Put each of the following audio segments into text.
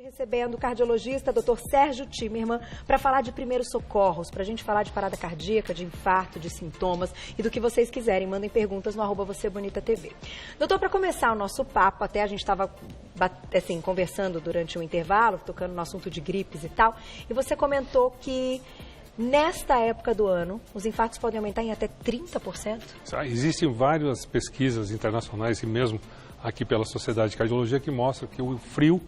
recebendo o cardiologista Dr. Sérgio Timerman para falar de primeiros socorros, para a gente falar de parada cardíaca, de infarto, de sintomas e do que vocês quiserem. Mandem perguntas no @VocêBonitaTV. Doutor, para começar o nosso papo, até a gente estava assim, conversando durante o intervalo, tocando no assunto de gripes e tal, e você comentou que nesta época do ano, os infartos podem aumentar em até 30%? Existem várias pesquisas internacionais e mesmo aqui pela Sociedade de Cardiologia que mostram que o frio,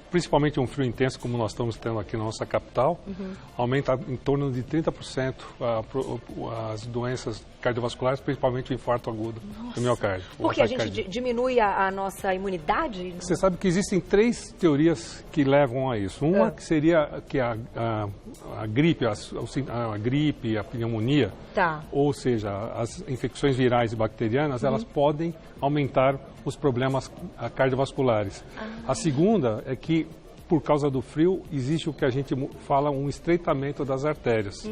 principalmente um frio intenso como nós estamos tendo aqui na nossa capital, aumenta em torno de 30% as doenças cardiovasculares, principalmente o infarto agudo do miocárdio. Porque a gente diminui a nossa imunidade? Você sabe que existem 3 teorias que levam a isso. Uma que seria que a gripe, a gripe, a pneumonia, ou seja, as infecções virais e bacterianas, elas podem aumentar os problemas cardiovasculares. A segunda é que, por causa do frio, existe o que a gente fala um estreitamento das artérias.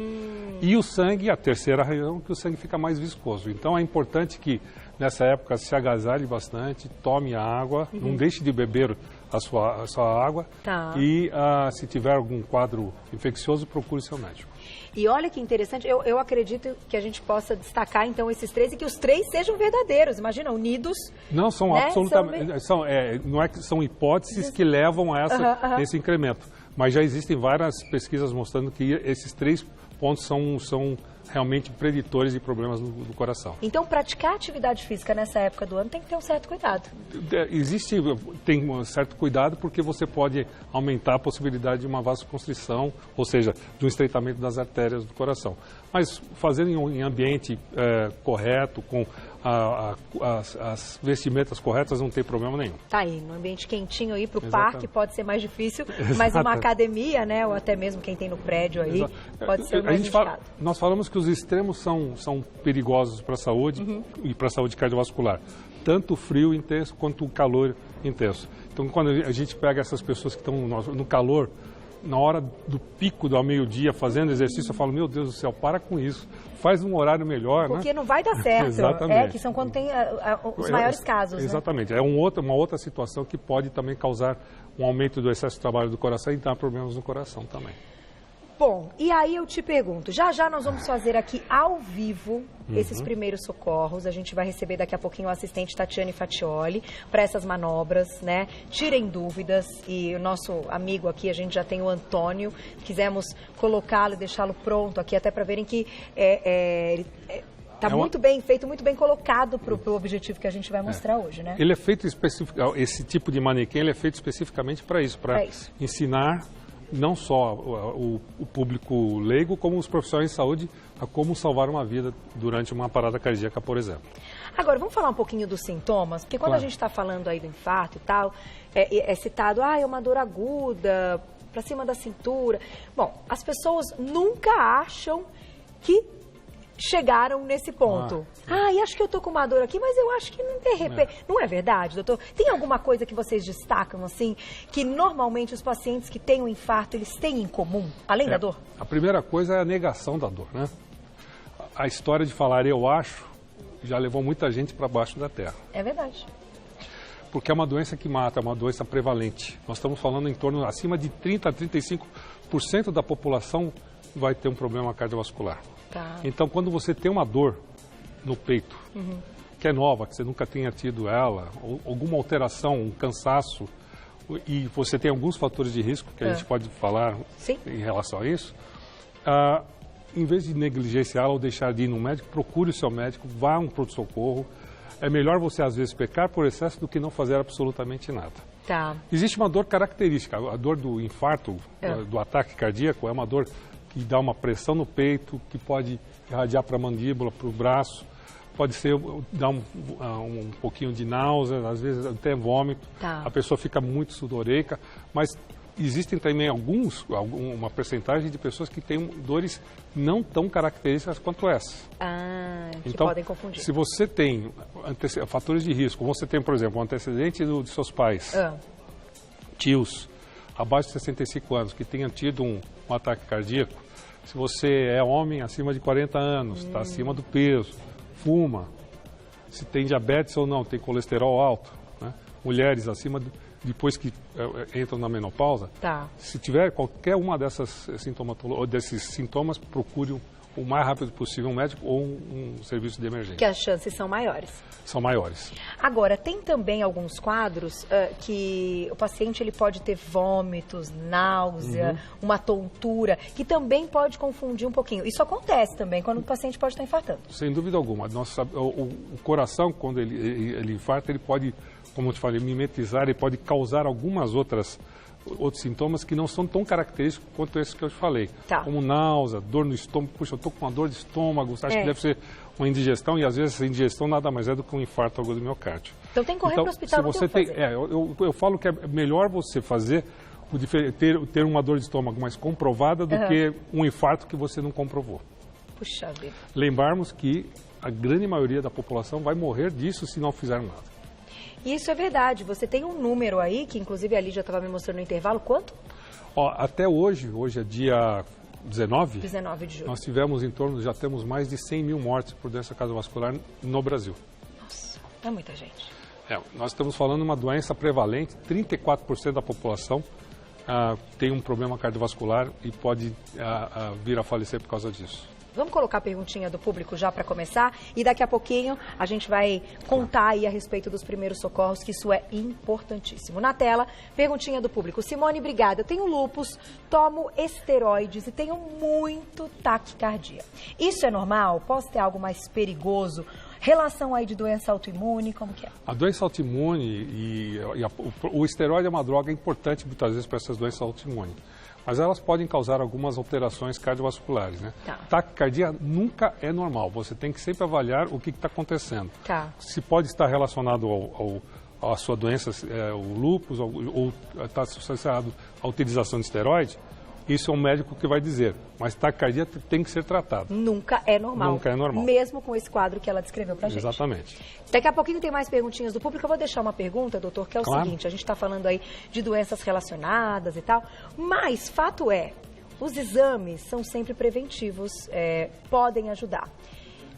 E o sangue, a terceira razão, que o sangue fica mais viscoso. Então é importante que nessa época se agasalhe bastante, tome água, não deixe de beber a sua água e se tiver algum quadro infeccioso, procure seu médico. E olha que interessante, eu acredito que a gente possa destacar então esses 3 e que os 3 sejam verdadeiros, imagina, unidos. Não, são absolutamente, não é que são hipóteses que levam a esse incremento, mas já existem várias pesquisas mostrando que esses 3 pontos são realmente preditores de problemas do coração. Então, praticar atividade física nessa época do ano tem que ter um certo cuidado. Tem um certo cuidado porque você pode aumentar a possibilidade de uma vasoconstrição, ou seja, de um estreitamento das artérias do coração. Mas fazendo em ambiente correto, com as vestimentas corretas, não tem problema nenhum. Tá aí, no ambiente quentinho aí, para o parque pode ser mais difícil, mas uma academia, né, ou até mesmo quem tem no prédio aí, pode ser mais indicado. Nós falamos que os extremos são perigosos para a saúde e para a saúde cardiovascular. Tanto o frio intenso quanto o calor intenso. Então, quando a gente pega essas pessoas que estão no calor, na hora do pico do meio-dia fazendo exercício, eu falo, meu Deus do céu, para com isso. Faz um horário melhor, porque não vai dar certo. Exatamente. Que são quando tem os maiores casos. Exatamente. Né? É uma outra situação que pode também causar um aumento do excesso de trabalho do coração e dar problemas no coração também. Bom, e aí eu te pergunto, já nós vamos fazer aqui ao vivo esses primeiros socorros. A gente vai receber daqui a pouquinho o assistente Tatiane Fatioli para essas manobras, né? Tirem dúvidas e o nosso amigo aqui, a gente já tem o Antônio, quisemos colocá-lo e deixá-lo pronto aqui até para verem que está muito bem feito, muito bem colocado para o objetivo que a gente vai mostrar hoje, né? Ele é feito esse tipo de manequim, ele é feito especificamente para isso, para ensinar não só o público leigo, como os profissionais de saúde, a como salvar uma vida durante uma parada cardíaca, por exemplo. Agora, vamos falar um pouquinho dos sintomas, porque quando a gente está falando aí do infarto e tal, é citado, é uma dor aguda, para cima da cintura. Bom, as pessoas nunca acham que chegaram nesse ponto. E acho que eu tô com uma dor aqui, mas eu acho que não de repente. Não é verdade, doutor? Tem alguma coisa que vocês destacam, assim, que normalmente os pacientes que têm um infarto, eles têm em comum, além da dor? A primeira coisa é a negação da dor, né? A história de falar eu acho já levou muita gente para baixo da terra. É verdade. Porque é uma doença que mata, é uma doença prevalente. Nós estamos falando em torno, acima de 30% a 35% da população vai ter um problema cardiovascular. Então, quando você tem uma dor no peito, que é nova, que você nunca tenha tido ela, ou alguma alteração, um cansaço, e você tem alguns fatores de risco que a gente pode falar em relação a isso, em vez de negligenciá-la ou deixar de ir no médico, procure o seu médico, vá a um pronto-socorro. É melhor você, às vezes, pecar por excesso do que não fazer absolutamente nada. Existe uma dor característica, a dor do infarto, do ataque cardíaco, é uma dor que dá uma pressão no peito, que pode irradiar para a mandíbula, para o braço, pode ser dar um pouquinho de náusea, às vezes até vômito, a pessoa fica muito sudoreica, mas existem também uma percentagem de pessoas que têm dores não tão características quanto essas. Então, podem confundir. Se você tem fatores de risco, você tem, por exemplo, um antecedente de seus pais, tios, abaixo de 65 anos, que tenham tido um ataque cardíaco, se você é homem acima de 40 anos, está acima do peso, fuma, se tem diabetes ou não, tem colesterol alto, né? Mulheres acima depois que entram na menopausa, se tiver qualquer uma desses sintomas, procure o mais rápido possível um médico ou um serviço de emergência. Que as chances são maiores. São maiores. Agora, tem também alguns quadros que o paciente ele pode ter vômitos, náusea, uma tontura, que também pode confundir um pouquinho. Isso acontece também quando o paciente pode estar infartando. Sem dúvida alguma. O coração, quando ele infarta, ele pode, como eu te falei, mimetizar, ele pode causar outros sintomas que não são tão característicos quanto esses que eu te falei. Como náusea, dor no estômago. Puxa, eu estou com uma dor de estômago, acho que deve ser uma indigestão, e às vezes essa indigestão nada mais é do que um infarto agudo do miocárdio. Então tem que correr para o hospital. Se você eu falo que é melhor você fazer, ter uma dor de estômago mais comprovada do que um infarto que você não comprovou. Puxa vida. Lembrarmos que a grande maioria da população vai morrer disso se não fizer nada. Isso é verdade. Você tem um número aí, que inclusive a Lídia estava me mostrando no intervalo, quanto? Até hoje é dia 19 de julho. Nós tivemos já temos mais de 100 mil mortes por doença cardiovascular no Brasil. Nossa, é muita gente. Nós estamos falando de uma doença prevalente, 34% da população tem um problema cardiovascular e pode vir a falecer por causa disso. Vamos colocar a perguntinha do público já para começar e daqui a pouquinho a gente vai contar aí a respeito dos primeiros socorros, que isso é importantíssimo. Na tela, perguntinha do público. Simone, obrigada. Eu tenho lúpus, tomo esteroides e tenho muito taquicardia. Isso é normal? Posso ter algo mais perigoso? Relação aí de doença autoimune, como que é? A doença autoimune o esteroide é uma droga importante muitas vezes para essas doenças autoimunes. Mas elas podem causar algumas alterações cardiovasculares, né? Taquicardia nunca é normal. Você tem que sempre avaliar o que está acontecendo. Se pode estar relacionado à sua doença, o lúpus, ou está associado à utilização de esteroide, isso é um médico que vai dizer. Mas taquicardia tem que ser tratada. Nunca é normal. Nunca é normal. Mesmo com esse quadro que ela descreveu para a gente. Exatamente. Daqui a pouquinho tem mais perguntinhas do público. Eu vou deixar uma pergunta, doutor, que é o seguinte. A gente está falando aí de doenças relacionadas e tal. Mas, fato é, os exames são sempre preventivos, podem ajudar.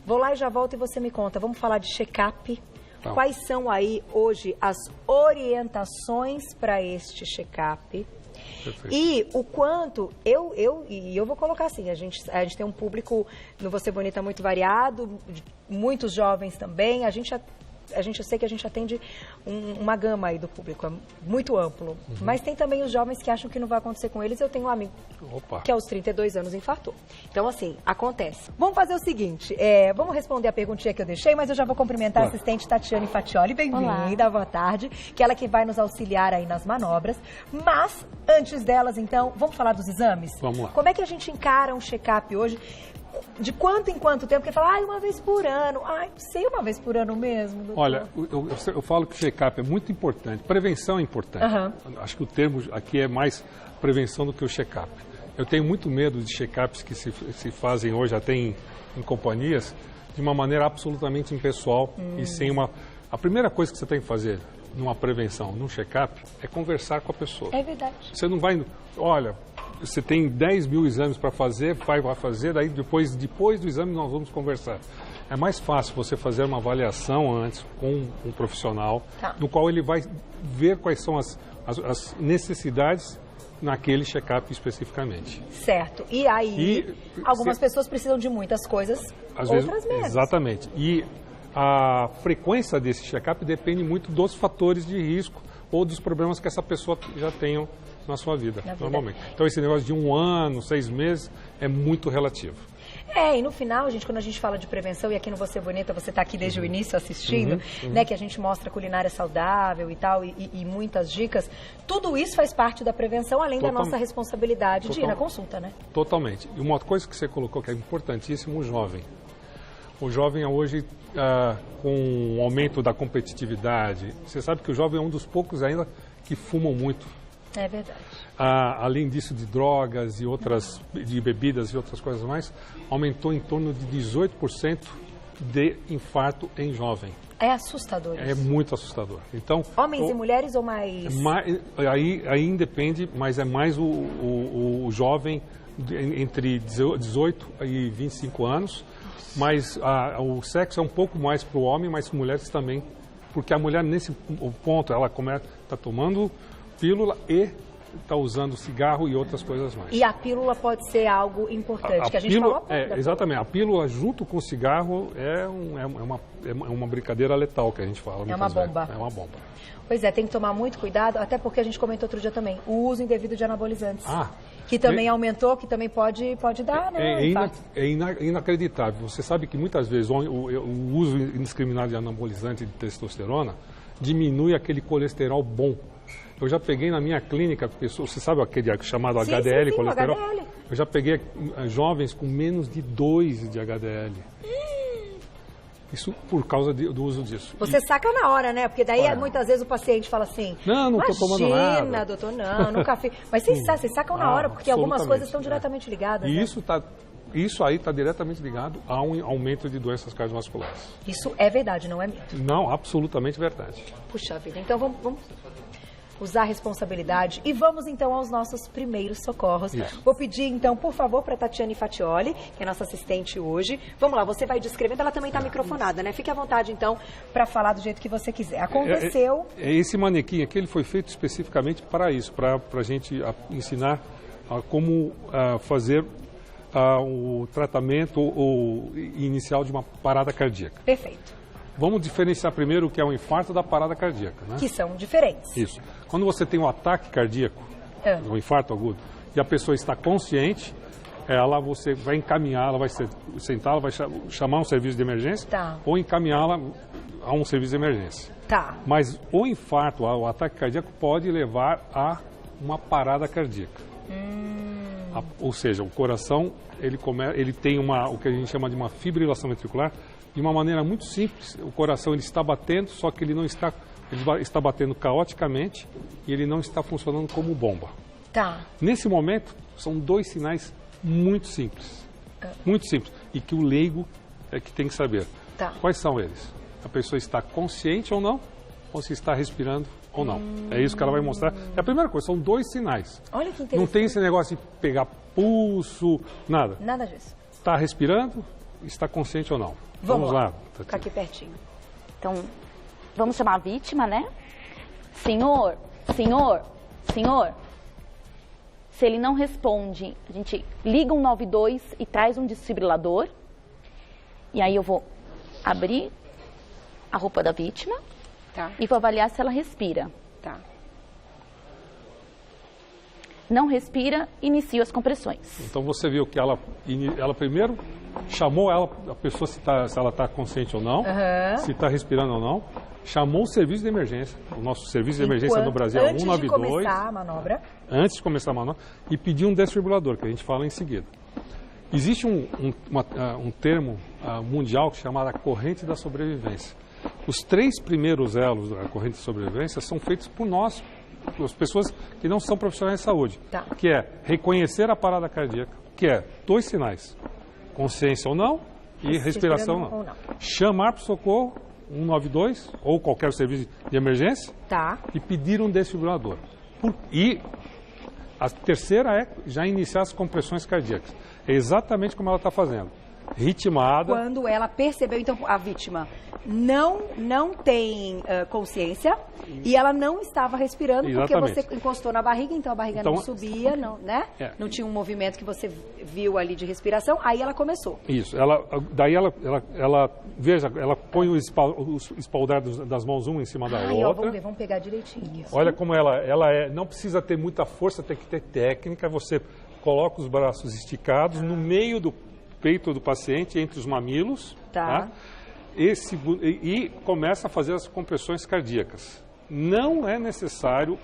Vou lá e já volto e você me conta. Vamos falar de check-up. Quais são aí, hoje, as orientações para este check-up? Perfeito. E o quanto, eu vou colocar assim, a gente tem um público no Você Bonita muito variado, muitos jovens também, eu sei que a gente atende uma gama aí do público, é muito amplo, mas tem também os jovens que acham que não vai acontecer com eles. Eu tenho um amigo que aos 32 anos infartou. Então, assim, acontece. Vamos fazer o seguinte, vamos responder a perguntinha que eu deixei, mas eu já vou cumprimentar a assistente Tatiane Fatioli. Bem-vinda, boa tarde, que ela que vai nos auxiliar aí nas manobras. Mas, antes delas, então, vamos falar dos exames? Vamos lá. Como é que a gente encara um check-up hoje? De quanto em quanto tempo? Porque fala, uma vez por ano. Sei uma vez por ano mesmo, doutor. Olha, eu falo que o check-up é muito importante. Prevenção é importante. Acho que o termo aqui é mais prevenção do que o check-up. Eu tenho muito medo de check-ups que se fazem hoje até em companhias de uma maneira absolutamente impessoal e sem uma... A primeira coisa que você tem que fazer numa prevenção, num check-up, é conversar com a pessoa. É verdade. Você não vai... Olha... Você tem 10 mil exames para fazer, vai fazer, daí depois do exame nós vamos conversar. É mais fácil você fazer uma avaliação antes com um profissional, no qual ele vai ver quais são as necessidades naquele check-up especificamente. Certo. E aí, algumas pessoas precisam de muitas coisas, outras menos. Exatamente. E a frequência desse check-up depende muito dos fatores de risco ou dos problemas que essa pessoa já tenha na sua vida, normalmente. Então, esse negócio de 1 ano, 6 meses, é muito relativo. E no final, gente, quando a gente fala de prevenção, e aqui no Você Bonita, você está aqui desde o início assistindo, né, que a gente mostra culinária saudável e tal, e muitas dicas, tudo isso faz parte da prevenção, além da nossa responsabilidade de ir na consulta, né? Totalmente. E uma coisa que você colocou que é importantíssimo, o jovem. O jovem hoje, com o aumento da competitividade, você sabe que o jovem é um dos poucos ainda que fumam muito. É verdade. Além disso, de drogas e de bebidas e outras coisas mais, aumentou em torno de 18% de infarto em jovem. É assustador isso. É muito assustador. Então, homens e mulheres ou mais? Aí independe, mas é mais o jovem entre 18 e 25 anos, mas o sexo é um pouco mais para o homem, mas mulheres também Porque a mulher, nesse ponto, ela está tomando pílula e está usando cigarro e outras coisas mais. E a pílula pode ser algo importante, que a gente falou. Exatamente. A pílula junto com o cigarro é uma brincadeira letal que a gente fala. É uma bomba. É uma bomba. Pois é, tem que tomar muito cuidado, até porque a gente comentou outro dia também, o uso indevido de anabolizantes. Que também aumentou, que também pode dar, né? É inacreditável. Você sabe que muitas vezes o uso indiscriminado de anabolizante de testosterona diminui aquele colesterol bom. Eu já peguei na minha clínica, você sabe aquele chamado HDL, colesterol? HDL. Eu já peguei jovens com menos de 2 de HDL. Isso por causa do uso disso. Você saca na hora, né? Porque daí muitas vezes o paciente fala assim... Não estou tomando nada. Imagina, doutor, não, nunca fiz. Mas vocês sacam na hora, porque algumas coisas estão diretamente ligadas. E né? Isso aí está diretamente ligado a um aumento de doenças cardiovasculares. Isso é verdade, não é mito? Não, absolutamente verdade. Puxa vida, então vamos usar a responsabilidade e vamos então aos nossos primeiros socorros. Isso. Vou pedir então, por favor, para a Tatiane Fatioli, que é nossa assistente hoje. Vamos lá, você vai descrevendo, ela também está microfonada, né? Fique à vontade então para falar do jeito que você quiser. Aconteceu... Esse manequim aqui, ele foi feito especificamente para isso, para a gente ensinar como fazer o tratamento inicial de uma parada cardíaca. Perfeito. Vamos diferenciar primeiro o que é o infarto da parada cardíaca, né? Que são diferentes. Isso. Quando você tem um ataque cardíaco, um infarto agudo, e a pessoa está consciente, você vai encaminhá-la, vai sentá-la, vai chamar um serviço de emergência ou encaminhá-la a um serviço de emergência. Mas o infarto, o ataque cardíaco pode levar a uma parada cardíaca. Ou seja, o coração ele tem o que a gente chama de uma fibrilação ventricular. De uma maneira muito simples, o coração ele está batendo, só que ele está batendo caoticamente e ele não está funcionando como bomba. Nesse momento, são 2 sinais muito simples. Muito simples. E que o leigo é que tem que saber. Quais são eles? A pessoa está consciente ou não, ou se está respirando ou não. É isso que ela vai mostrar. É a primeira coisa, são 2 sinais. Olha que interessante. Não tem esse negócio de pegar pulso, nada. Nada disso. Está respirando, está consciente ou não. Vamos lá. Fica aqui pertinho. Então, vamos chamar a vítima, né? Senhor. Se ele não responde, a gente liga 192 e traz um desfibrilador. E aí eu vou abrir a roupa da vítima e vou avaliar se ela respira. Não respira, inicio as compressões. Então você viu que ela primeiro chamou a pessoa se ela está consciente ou não, se está respirando ou não, chamou o serviço de emergência, o nosso serviço de emergência no Brasil é 192. Antes de começar a manobra. Antes de começar a manobra, e pediu um desfibrilador, que a gente fala em seguida. Existe um termo mundial chamado corrente da sobrevivência. Os 3 primeiros elos da corrente de sobrevivência são feitos por nós, as pessoas que não são profissionais de saúde, que é reconhecer a parada cardíaca, que é 2 sinais, consciência ou não e respiração ou não. Chamar para o socorro, 192 ou qualquer serviço de emergência e pedir um desfibrilador. E a terceira é já iniciar as compressões cardíacas. É exatamente como ela está fazendo. Ritmada. Quando ela percebeu, então, a vítima não tem consciência e ela não estava respirando. Exatamente. Porque você encostou na barriga, então a barriga não subia, né? Não tinha um movimento que você viu ali de respiração, aí ela começou. Isso, daí ela veja, ela põe o espaldar das mãos uma em cima da outra. Vamos ver, vamos pegar direitinho. Isso. Olha como ela não precisa ter muita força, tem que ter técnica, você coloca os braços esticados no meio do peito do paciente, entre os mamilos, e começa a fazer as compressões cardíacas. Não é necessário,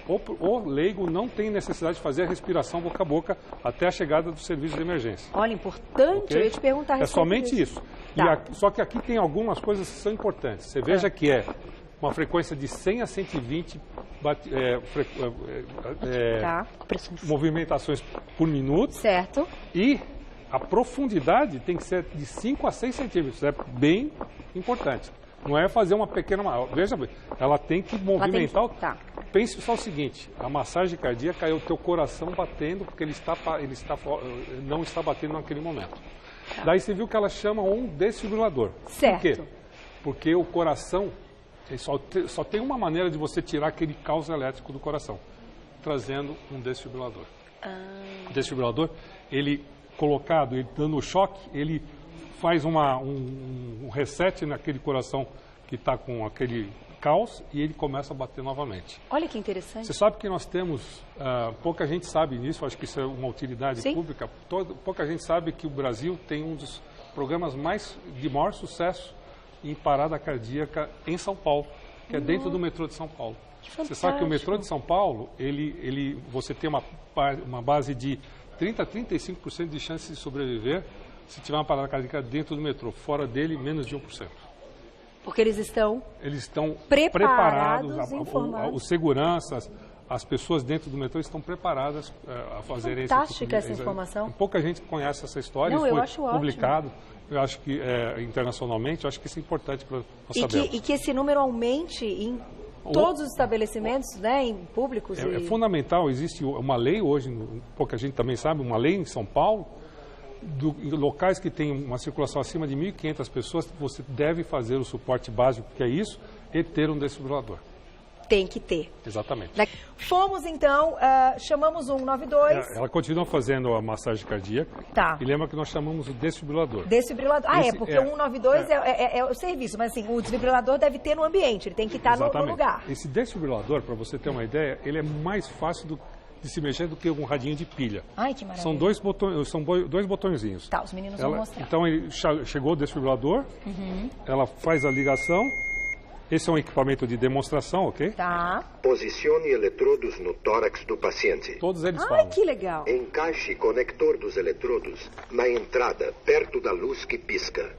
o leigo não tem necessidade de fazer a respiração boca a boca até a chegada do serviço de emergência. Olha, importante, eu ia te perguntar. É somente isso. Só que aqui tem algumas coisas que são importantes. Você veja que é uma frequência de 100 a 120 movimentações por minuto. Certo. E a profundidade tem que ser de 5 a 6 centímetros. É bem importante. Não é fazer uma pequena... Veja bem, ela tem que movimentar... Pense só o seguinte, a massagem cardíaca é o teu coração batendo porque ele não está batendo naquele momento. Daí você viu que ela chama um desfibrilador. Certo. Por quê? Porque o coração, Só tem uma maneira de você tirar aquele caos elétrico do coração, trazendo um desfibrilador. O desfibrilador, ele colocado, ele dando o choque, ele faz um reset naquele coração que está com aquele caos e ele começa a bater novamente. Olha que interessante. Você sabe que nós temos, pouca gente sabe nisso, acho que isso é uma utilidade pública, pouca gente sabe que o Brasil tem um dos programas de maior sucesso em parada cardíaca em São Paulo, que é dentro do metrô de São Paulo. Você sabe que o metrô de São Paulo, você tem uma base de 30% a 35% de chance de sobreviver se tiver uma parada cardíaca dentro do metrô. Fora dele, menos de 1%. Porque eles estão preparados, os seguranças, as pessoas dentro do metrô estão preparadas a fazerem esse tipo de... Fantástica essa informação. Pouca gente conhece essa história, Não, isso foi publicado. Eu acho que internacionalmente, eu acho que isso é importante para nós sabermos. E que esse número aumente em todos os estabelecimentos, né, em públicos. É fundamental, existe uma lei hoje, pouca gente também sabe, uma lei em São Paulo, em locais que tem uma circulação acima de 1.500 pessoas, você deve fazer o suporte básico, que é isso, e ter um desfibrilador. Tem que ter. Exatamente. Fomos, então, chamamos o 192. Ela continua fazendo a massagem cardíaca. Tá. E lembra que nós chamamos o desfibrilador. Desfibrilador. Porque o 192 é o serviço, mas assim, o desfibrilador deve ter no ambiente, ele tem que estar no lugar. Esse desfibrilador, para você ter uma ideia, ele é mais fácil de se mexer do que um radinho de pilha. Ai, que maravilha. São dois botõezinhos. Tá, os meninos vão mostrar. Então, chegou o desfibrilador, ela faz a ligação. Esse é um equipamento de demonstração, ok? Tá. Posicione eletrodos no tórax do paciente. Todos eles falam. Ai, que legal. Encaixe conector dos eletrodos na entrada, perto da luz que pisca.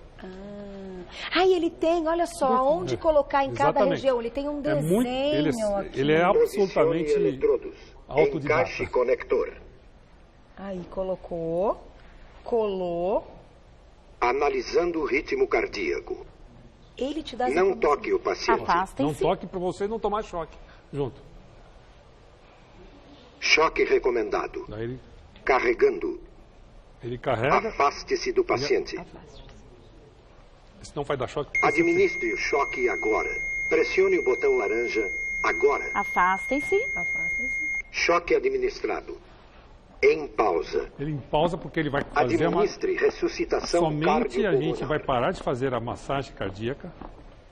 Ele tem, olha só, onde colocar em cada região. Ele tem um desenho aqui. Ele é absolutamente autodidata. Encaixe conector. Aí, colocou, colou. Analisando o ritmo cardíaco. Ele te dá as Não toque o paciente. Afastem-se. Não toque para você não tomar choque junto. Choque recomendado. Daí Carregando. ele carrega. Afaste-se do paciente. Se não vai dar choque. Administre o choque agora. Pressione o botão laranja agora. Afastem-se. Choque administrado. Em pausa. Ele em pausa porque ele vai fazer Administre ressuscitação Somente a gente vai parar de fazer a massagem cardíaca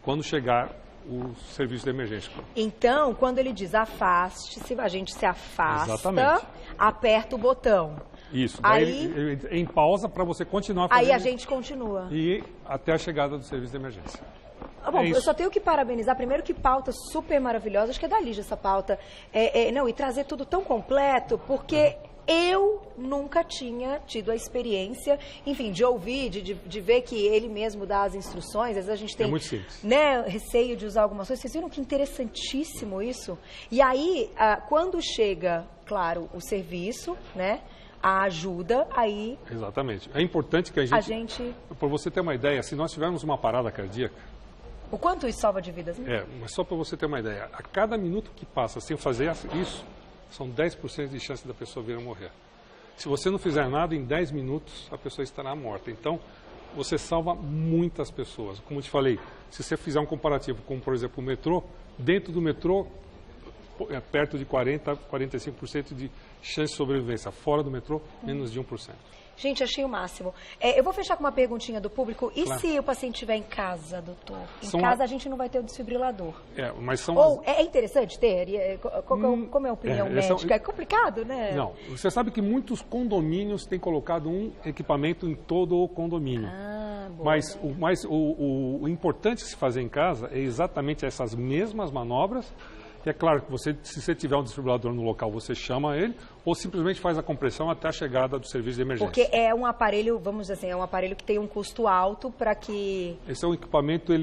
quando chegar o serviço de emergência. Então, quando ele diz afaste-se, a gente se afasta, Exatamente. Aperta o botão. Isso. Aí, ele em pausa para você continuar fazendo. Aí a gente continua. E até a chegada do serviço de emergência. Bom, eu só tenho que parabenizar, primeiro que pauta super maravilhosa, acho que é da Lígia essa pauta, e trazer tudo tão completo, porque eu nunca tinha tido a experiência, enfim, de ouvir, de ver que ele mesmo dá as instruções, às vezes a gente tem muito simples. Receio de usar algumas coisas. Vocês viram que interessantíssimo isso? E aí, quando chega, claro, o serviço, né? A ajuda, aí... Exatamente. É importante que a gente... Para você ter uma ideia, se nós tivermos uma parada cardíaca... O quanto isso salva de vidas, né? Mas só para você ter uma ideia, a cada minuto que passa sem fazer isso, são 10% de chance da pessoa vir a morrer. Se você não fizer nada, em 10 minutos a pessoa estará morta. Então, você salva muitas pessoas. Como eu te falei, se você fizer um comparativo com, por exemplo, o metrô, dentro do metrô, é perto de 40%, 45% de chance de sobrevivência. Fora do metrô, menos de 1%. Gente, achei o máximo. Eu vou fechar com uma perguntinha do público. E claro. se o paciente estiver em casa, doutor? Casa a gente não vai ter o desfibrilador. Mas são... é interessante ter? Como é a opinião médica? É complicado, né? Não. Você sabe que muitos condomínios têm colocado um equipamento em todo o condomínio. Boa. Mas o importante se fazer em casa é exatamente essas mesmas manobras. E é claro que se você tiver um desfibrilador no local, você chama ele ou simplesmente faz a compressão até a chegada do serviço de emergência. Porque é um aparelho, vamos dizer assim, é um aparelho que tem um custo alto para que... Esse é um equipamento,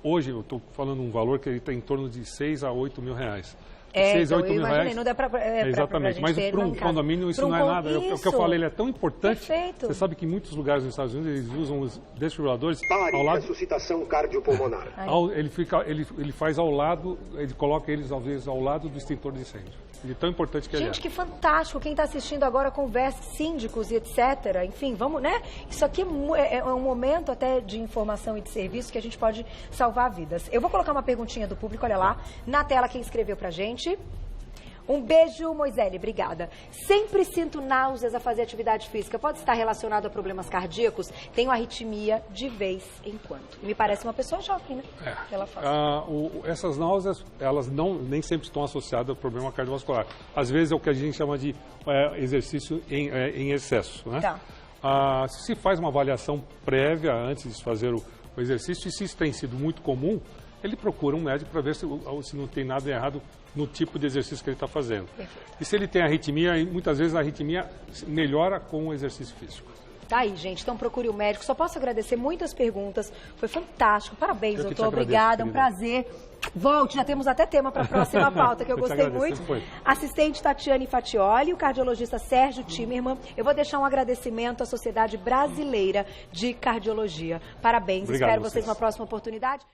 hoje eu estou falando um valor que ele está em torno de 6 a 8 mil reais. 6 a 8 mil reais. Não dá pra, exatamente, mas para um condomínio isso não é nada. É o que eu falei, ele é tão importante. Perfeito. Você sabe que em muitos lugares nos Estados Unidos eles usam os desfibriladores ao lado. Ressuscitação cardiopulmonar. Ele faz ao lado, ele coloca eles às vezes ao lado do extintor de incêndio. De tão importante que ele é. Gente, que fantástico. Quem está assistindo agora conversa, síndicos e etc. Enfim, vamos, né? Isso aqui é um momento até de informação e de serviço que a gente pode salvar vidas. Eu vou colocar uma perguntinha do público, olha lá, na tela quem escreveu pra gente. Um beijo, Moisele, obrigada. Sempre sinto náuseas a fazer atividade física. Pode estar relacionado a problemas cardíacos? Tenho arritmia de vez em quando. Me parece uma pessoa jovem, né? Ela faz. Essas náuseas, elas nem sempre estão associadas ao problema cardiovascular. Às vezes é o que a gente chama de exercício em excesso, né? Tá. Se faz uma avaliação prévia antes de fazer o exercício, e se isso tem sido muito comum, ele procura um médico para ver se não tem nada errado no tipo de exercício que ele está fazendo. Perfeito. E se ele tem arritmia, muitas vezes a arritmia melhora com o exercício físico. Tá aí, gente. Então procure o médico. Só posso agradecer muitas perguntas. Foi fantástico. Parabéns, doutor. Obrigada. É um prazer. Volte, já temos até tema para a próxima pauta, que eu gostei muito. Assistente Tatiane Fatioli, o cardiologista Sérgio Timerman. Eu vou deixar um agradecimento à Sociedade Brasileira de Cardiologia. Parabéns. Obrigado. Espero vocês numa próxima oportunidade.